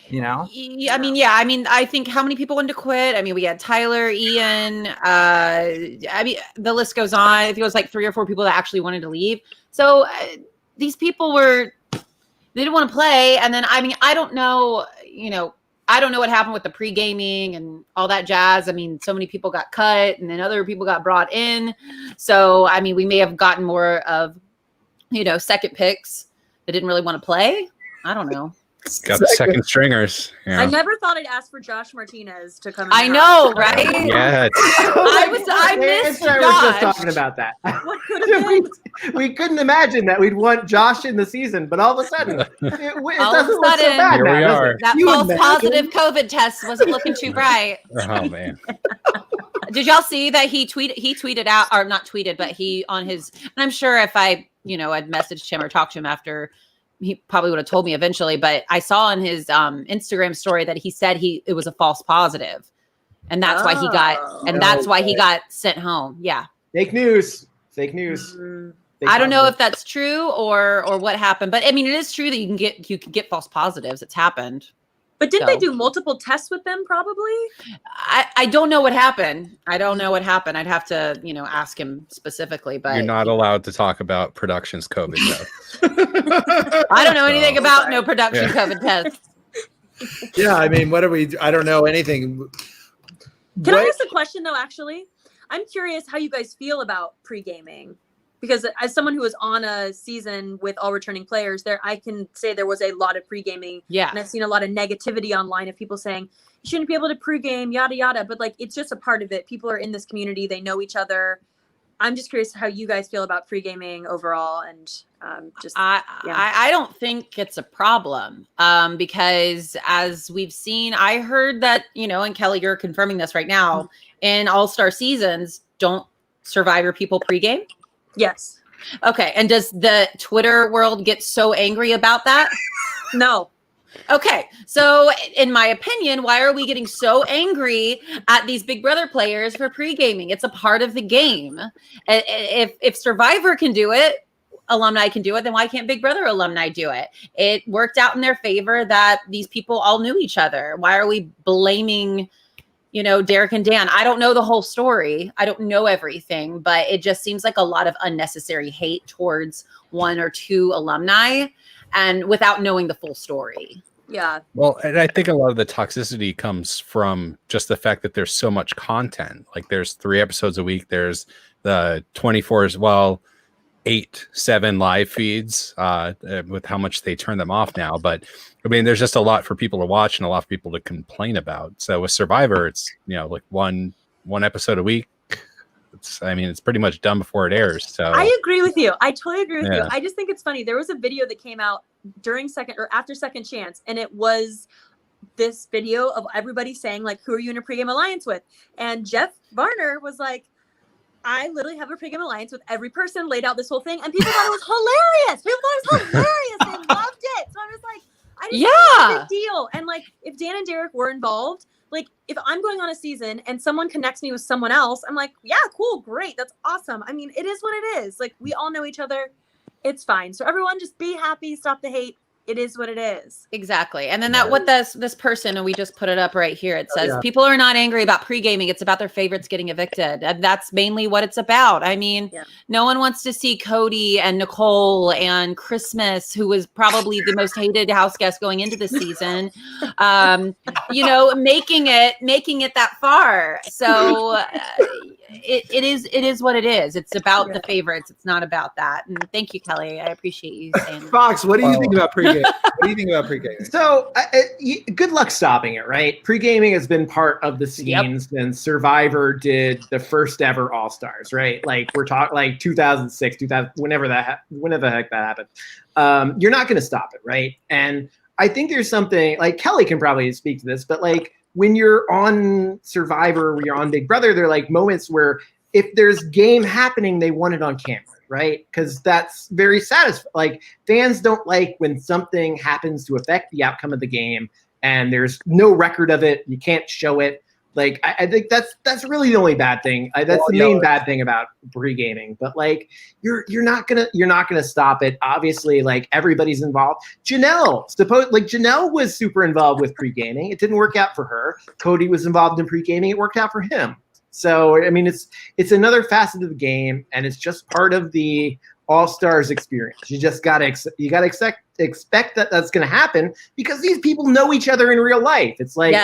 Yeah, I mean, I think how many people wanted to quit? I mean, we had Tyler, Ian, I mean, the list goes on. I think it was like 3 or 4 people that actually wanted to leave. So these people they didn't want to play. And then, I mean, I don't know what happened with the pre-gaming and all that jazz. I mean, so many people got cut and then other people got brought in. So, I mean, we may have gotten more of, second picks that didn't really want to play. I don't know. Got the second stringers. Yeah. I never thought I'd ask for Josh Martinez to come in. I know, right? Yeah. I missed I was just Josh. talking about that. What could have been? We couldn't imagine that we'd want Josh in the season, but all of a sudden, it doesn't look so sudden, bad here now, we does are. it? That false positive COVID test wasn't looking too bright. Oh man. Did y'all see that he tweeted out, or not tweeted, but he on his, and I'm sure if I, had messaged him or talked to him after, he probably would have told me eventually, but I saw on his Instagram story that he said it was a false positive. And that's why he got sent home. Yeah. Fake news. Fake news. I don't know if that's true or what happened, but I mean, it is true that you can get false positives. It's happened. But didn't they do multiple tests with them? Probably. I don't know what happened. I'd have to, ask him specifically. But You're not allowed to talk about production's COVID tests. I don't know anything about no production COVID tests. Yeah, I mean, I don't know anything. Can I ask a question though? Actually, I'm curious how you guys feel about pre-gaming. because as someone who was on a season with all returning players there, I can say there was a lot of pre-gaming. Yeah. And I've seen a lot of negativity online of people saying you shouldn't be able to pre-game, yada, yada. But like, it's just a part of it. People are in this community. They know each other. I'm just curious how you guys feel about pre-gaming overall. And I don't think it's a problem because as we've seen, I heard that, and Kelly, you're confirming this right now, in all-star seasons, don't Survivor people pregame? Yes. Okay. And does the Twitter world get so angry about that? No. Okay. So in my opinion, why are we getting so angry at these Big Brother players for pre-gaming? It's a part of the game. If Survivor can do it, alumni can do it, then why can't Big Brother alumni do it? It worked out in their favor that these people all knew each other. Why are we blaming Derek and Dan? I don't know the whole story. I don't know everything, but it just seems like a lot of unnecessary hate towards one or two alumni and without knowing the full story. Yeah. Well, and I think a lot of the toxicity comes from just the fact that there's so much content. Like there's 3 episodes a week. There's the 24 as well, 7 live feeds with how much they turn them off now. But I mean, there's just a lot for people to watch and a lot of people to complain about. So with Survivor, it's, like one episode a week. It's pretty much done before it airs. So I agree with you. I totally agree with you. I just think it's funny. There was a video that came out during after Second Chance, and it was this video of everybody saying like, who are you in a pregame alliance with? And Jeff Varner was like, I literally have a pregame alliance with every person, laid out this whole thing, and people thought it was hilarious. People thought it was hilarious. They loved it. So I was like, I just think it's a big deal. And like, if Dan and Derek were involved, like if I'm going on a season and someone connects me with someone else, I'm like, yeah, cool, great, that's awesome. I mean, it is what it is. Like we all know each other. It's fine. So everyone just be happy, stop the hate. It is what it is. Exactly. And then this person, and we just put it up right here. It says, people are not angry about pre-gaming. It's about their favorites getting evicted. And that's mainly what it's about. I mean, no one wants to see Cody and Nicole and Christmas, who was probably the most hated house guest going into the season, making it that far. So it is what it is. It's about the favorites. It's not about that. And thank you, Kelly. I appreciate you saying that. Fox, what do you think about pre-gaming? What do you think about pre-gaming? So good luck stopping it, right? Pre-gaming has been part of the scene since Survivor did the first ever All-Stars, right? Like we're talking like 2006, 2000, whenever the heck that happened. You're not going to stop it, right? And I think there's something like Kelly can probably speak to this, but like when you're on Survivor, when you're on Big Brother, there are like moments where if there's game happening, they want it on camera, right? Because that's very satisfying. Like fans don't like when something happens to affect the outcome of the game and there's no record of it. You can't show it. Like I think that's really the only bad thing. That's the main bad thing about pre-gaming. But like you're not gonna stop it. Obviously, like everybody's involved. Janelle was super involved with pre-gaming. It didn't work out for her. Cody was involved in pre-gaming. It worked out for him. So I mean, it's another facet of the game, and it's just part of the All-Stars experience. You just gotta expect that that's gonna happen because these people know each other in real life. It's like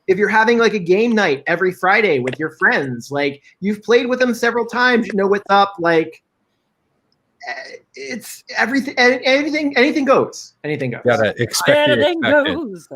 if you're having like a game night every Friday with your friends, like you've played with them several times, you know what's up. Like it's everything. Anything goes. Anything goes. Gotta expect anything goes.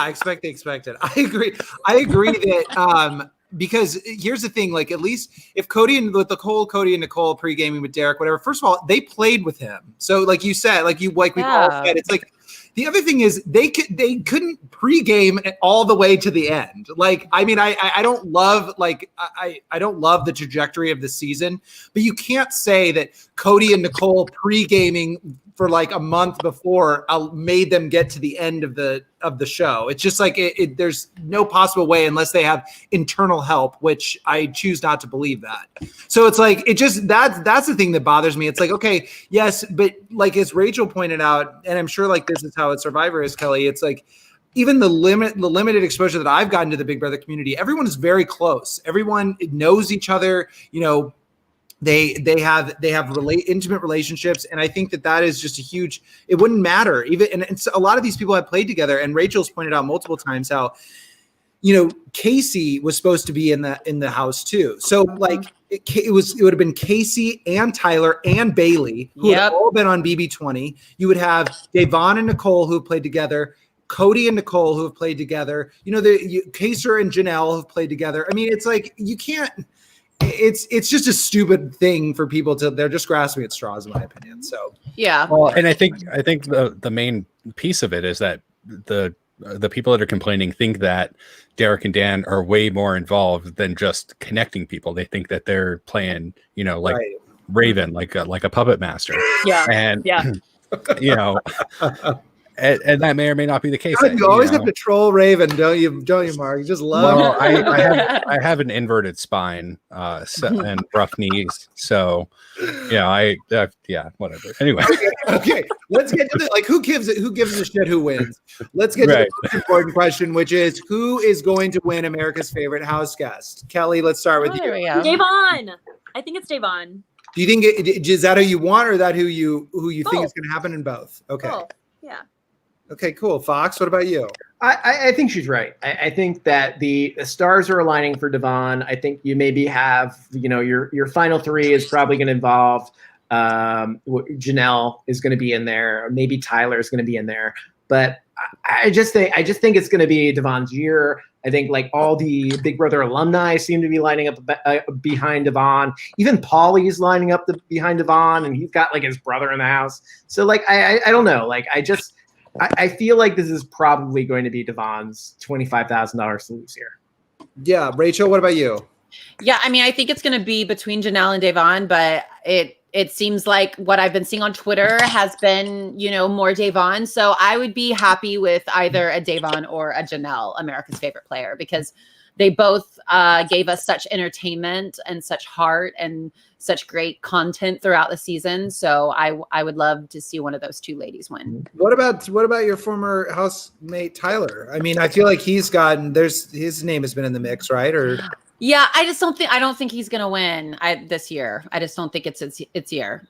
Expect the expected. I agree that because here's the thing, like at least if Cody and Nicole pre-gaming with Derek, whatever, first of all, they played with him. So like you said, we've all said, it's like the other thing is they couldn't pre-game all the way to the end. Like, I mean, I don't love I don't love the trajectory of the season, but you can't say that Cody and Nicole pre-gaming for like a month before made them get to the end of the show. It's just like there's no possible way unless they have internal help, which I choose not to believe that. So it's like that's the thing that bothers me. It's like, okay, yes, but like as Rachel pointed out, and I'm sure like this is how a Survivor is, Kelly. It's like even the limited exposure that I've gotten to the Big Brother community, everyone is very close. Everyone knows each other. They have intimate relationships, and I think that is just a huge. It wouldn't matter even, and a lot of these people have played together. And Rachel's pointed out multiple times how Casey was supposed to be in the house too. So like it would have been Casey and Tyler and Bailey who had all been on BB20. You would have Davon and Nicole who have played together, Cody and Nicole who have played together. Kaser and Janelle have played together. I mean, it's like you can't. It's just a stupid thing for people they're just grasping at straws in my opinion. So yeah. Well, and I think the main piece of it is that the people that are complaining think that Derek and Dan are way more involved than just connecting people. They think that they're playing, like right. Raven, like a puppet master. Yeah. And and that may or may not be the case. You always have to troll Raven, don't you, Mark? You just love. Well, I have an inverted spine and rough knees, so whatever. Anyway, okay. Let's get to who gives a shit who wins. Let's get to the most important question, which is who is going to win America's favorite house guest? Kelly, let's start with you. Davon. I think it's Davon. Do you think is that who you want, or that who you think is going to happen in both? Okay. Both. Yeah. Okay, cool. Fox, what about you? I think she's right. I think that the stars are aligning for Devon. I think you maybe have, your final three is probably going to involve Janelle is going to be in there. Or maybe Tyler is going to be in there. But I just think it's going to be Devon's year. I think like all the Big Brother alumni seem to be lining up behind Devon. Even Paulie's lining up behind Devon, and he's got like his brother in the house. So like I don't know. Like I feel like this is probably going to be Devon's $25,000 to lose here. Yeah. Rachel, what about you? Yeah. I mean, I think it's going to be between Janelle and Davon, but it seems like what I've been seeing on Twitter has been, more Davon. So I would be happy with either a Davon or a Janelle, America's favorite player, because they both gave us such entertainment and such heart and such great content throughout the season. So I would love to see one of those two ladies win. What about your former housemate Tyler? I mean, I feel like his name has been in the mix, right? Or yeah, I don't think he's gonna win this year. I just don't think it's its year.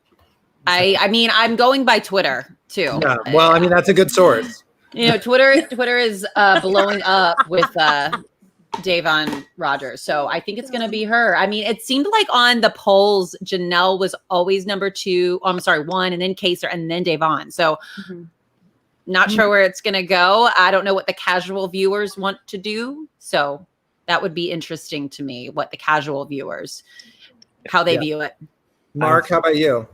I mean, I'm going by Twitter too. Yeah, well, I mean that's a good source. Twitter is blowing up with Davon Rogers. So I think it's going to be her. I mean, it seemed like on the polls, Janelle was always number 2. Oh, I'm sorry, 1, and then Kaser, and then Davon. So not sure where it's going to go. I don't know what the casual viewers want to do. So that would be interesting to me, what the casual viewers, how they view it. Mark, how about you?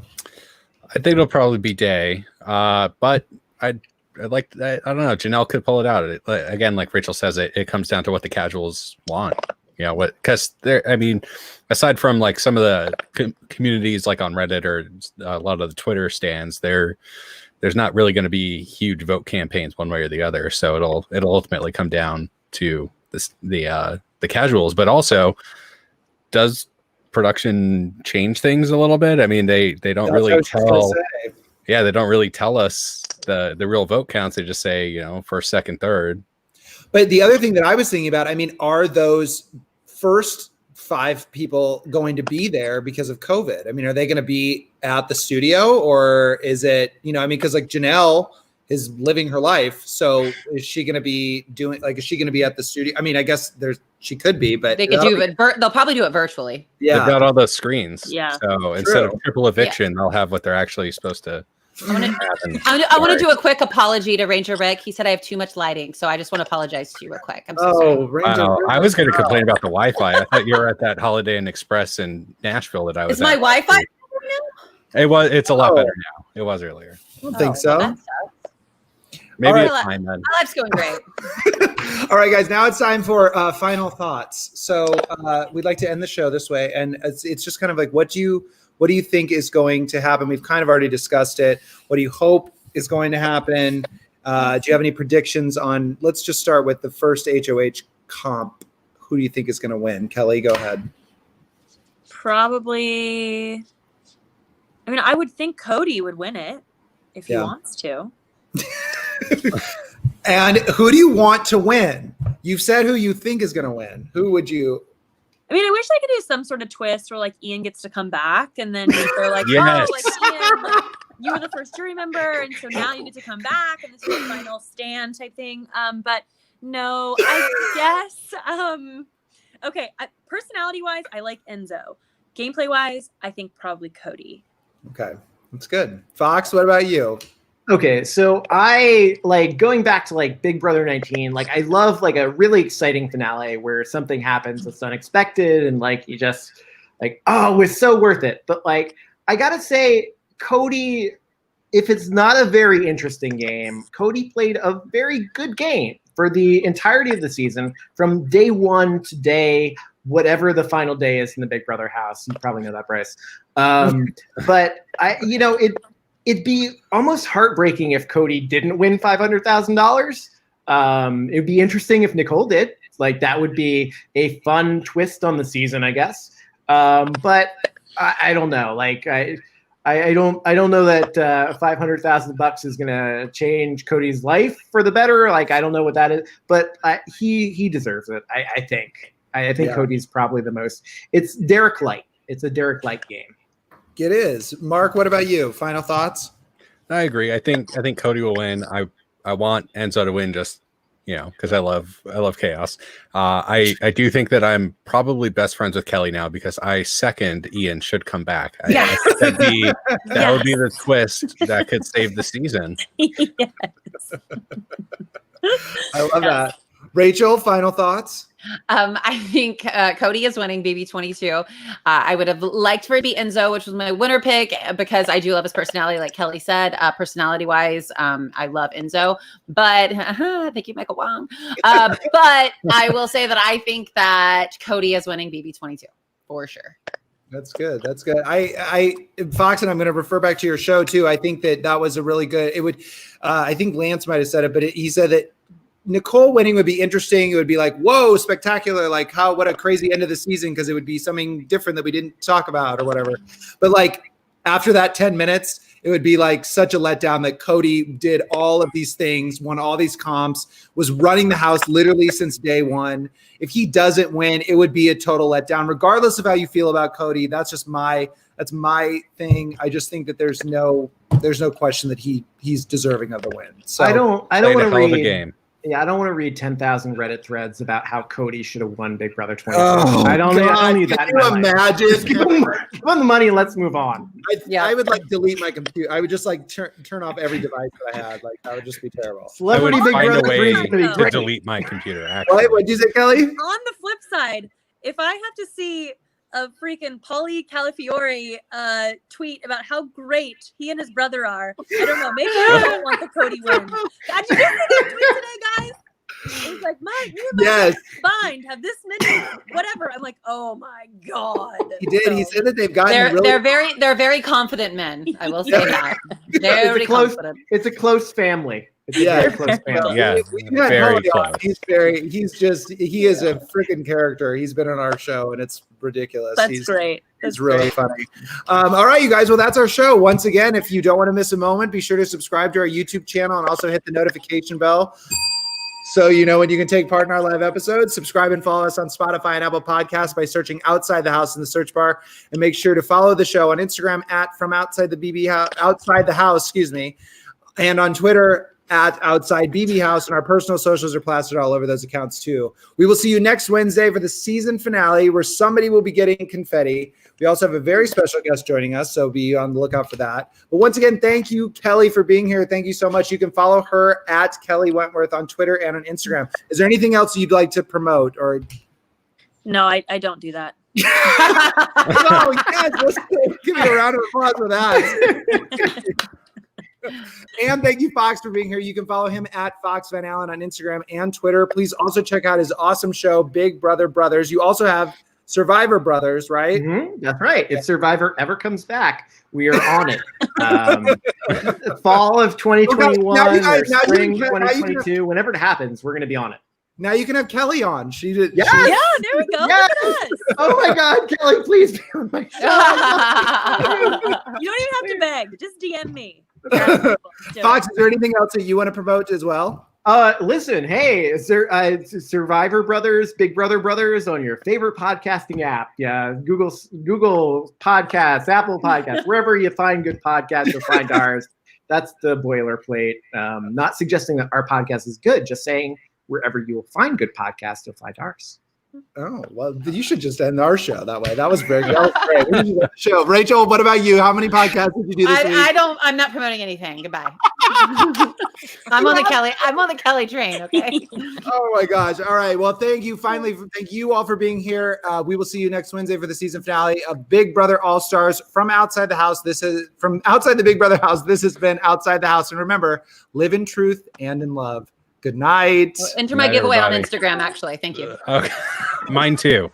I think it'll probably be Day. But I don't know. Janelle could pull it out. Again, like Rachel says, it comes down to what the casuals want. Because aside from like some of the communities like on Reddit or a lot of the Twitter stands, there's not really going to be huge vote campaigns one way or the other. So it'll ultimately come down to the casuals. But also, does production change things a little bit? I mean, they don't really tell. Yeah, they don't really tell us the real vote counts. They just say, first, second, third. But the other thing that I was thinking about, I mean, are those first 5 people going to be there because of COVID? I mean, are they going to be at the studio, or is it, because like Janelle is living her life. So is she going to be is she going to be at the studio? I mean, I guess she could be, but they could do it. They'll probably do it virtually. Yeah. They've got all those screens. Yeah. So instead of triple eviction, they'll have what they're actually supposed to. I want to do a quick apology to Ranger Rick. He said I have too much lighting, so I just want to apologize to you real quick. I'm so sorry. Ranger Rick. I was going to complain about the Wi-Fi. I thought you were at that Holiday Inn Express in Nashville that I was. Is my Wi-Fi? It's a lot better now. It was earlier. I don't think so. Well, maybe it's fine then. My life's going great. All right, guys. Now it's time for final thoughts. So we'd like to end the show this way, and it's just kind of like, what do you think is going to happen? We've kind of already discussed it. What do you hope is going to happen? Do you have any predictions on? Let's just start with the first HOH comp. Who do you think is going to win? Kelly, go ahead. Probably. I mean, I would think Cody would win it if he wants to. And who do you want to win? You've said who you think is going to win. Who would you? I mean, I wish I could do some sort of twist where like Ian gets to come back, and then they're like, yes. "Oh, like Ian, like, you were the first jury member, and so now you get to come back, and this is your final stand type thing." But No, I guess. Okay. Personality-wise, I like Enzo. Gameplay-wise, I think probably Cody. Okay, that's good. Fox, what about you? Okay, so I like going back to like Big Brother 19. Like I love like a really exciting finale where something happens that's unexpected and like you just like, oh, it was so worth it. But like I gotta say, Cody, if it's not a very interesting game, Cody played a very good game for the entirety of the season, from day one to day whatever the final day is in the Big Brother house. You probably know that, Bryce. But it'd be almost heartbreaking if Cody didn't win $500,000. It'd be interesting if Nicole did. Like that would be a fun twist on the season, I guess. But I don't know. Like I don't know that $500,000 is gonna change Cody's life for the better. Like I don't know what that is, but he deserves it. I think. I think Cody's probably the most. It's Derek Light. It's a Derek Light game. It is. Mark, what about you? Final thoughts? I agree. I think Cody will win. I want Enzo to win just, because I love chaos. I do think that I'm probably best friends with Kelly now because I second Ian should come back. Yes. I think that would be the twist that could save the season. Yes. I love that. Rachel, final thoughts? I think Cody is winning BB22. I would have liked for it to be Enzo, which was my winner pick, because I do love his personality, like Kelly said. Personality-wise, I love Enzo. But thank you, Michael Wong. But I will say that I think that Cody is winning BB22 for sure. That's good. That's good. I Fox, and I'm going to refer back to your show too. I think that was a really good. It would. I think Lance might have said it, but he said that Nicole winning would be interesting. It would be like, whoa, spectacular. Like what a crazy end of the season. Cause it would be something different that we didn't talk about or whatever. But like after that 10 minutes, it would be like such a letdown that Cody did all of these things, won all these comps, was running the house literally since day one. If he doesn't win, it would be a total letdown, regardless of how you feel about Cody. That's my thing. I just think that there's no question that he's deserving of the win. So I don't want to read a game. Yeah, I don't want to read 10,000 Reddit threads about how Cody should have won Big Brother 22. Oh, I don't need that. Can you imagine? Give him the money and let's move on. I would like delete my computer. I would just like turn off every device that I had. Like that would just be terrible. I would Big find a Brother way 3 is gonna be to great. delete my computer. Actually. What'd you say, Kelly? On the flip side, if I have to see a freaking Paulie Calafiore tweet about how great he and his brother are, I don't know. Maybe I don't want the Cody win. Did you see that tweet today, guys? It was like, you and my combined have this many, whatever. I'm like, oh my god. He did. So, he said that they've gotten They're very confident men. I will say that. Very confident. It's a close family. It's a Yeah. very close family. Yeah, we had very Cody on. close. He is a freaking character. He's been on our show and it's ridiculous. That's great. It's really funny. All right, you guys. Well, that's our show. Once again, if you don't want to miss a moment, be sure to subscribe to our YouTube channel and also hit the notification bell, so you know when you can take part in our live episodes. Subscribe and follow us on Spotify and Apple Podcasts by searching Outside the House in the search bar. And make sure to follow the show on Instagram at From Outside the House, and on Twitter at Outside BB House. And our personal socials are plastered all over those accounts too. We will see you next Wednesday for the season finale, where somebody will be getting confetti. We also have a very special guest joining us, so be on the lookout for that. But once again, thank you, Kelly, for being here. Thank you so much. You can follow her at Kelly Wentworth on Twitter and on Instagram. Is there anything else you'd like to promote? Or No, I don't do that. oh, yes, let's give you a round of applause for that. And thank you, Fox, for being here. You can follow him at Fox Van Allen on Instagram and Twitter. Please also check out his awesome show, Big Brother Brothers. You also have Survivor Brothers, right? Mm-hmm. That's right. If Survivor ever comes back, we are on it. Fall of 2021 or spring 2022, whenever it happens, we're going to be on it. Now you can have Kelly on. She did. Yes! Yeah, there we go. Yes! Look at us. Oh my God, Kelly, please be on my show. You don't even have to beg. Just DM me. Fox, is there anything else that you want to promote as well? Listen, hey, is there Survivor Brothers, Big Brother Brothers on your favorite podcasting app? Yeah, Google Podcasts, Apple Podcasts, wherever you find good podcasts, you'll find ours. That's the boilerplate. Not suggesting that our podcast is good, just saying wherever you will find good podcasts. You'll find ours. Oh, well, you should just end our show that way. That was very good. Great. We should end the show. Rachel, what about you? How many podcasts did you do this week? I'm not promoting anything. Goodbye. I'm on the Kelly train. Okay. Oh my gosh. All right. Well, thank you. Finally, thank you all for being here. We will see you next Wednesday for the season finale of Big Brother All Stars from outside the house. This is from outside the Big Brother house. This has been Outside the House. And remember, live in truth and in love. Good night. Enter my giveaway on Instagram, actually. Thank you. Okay. Mine too.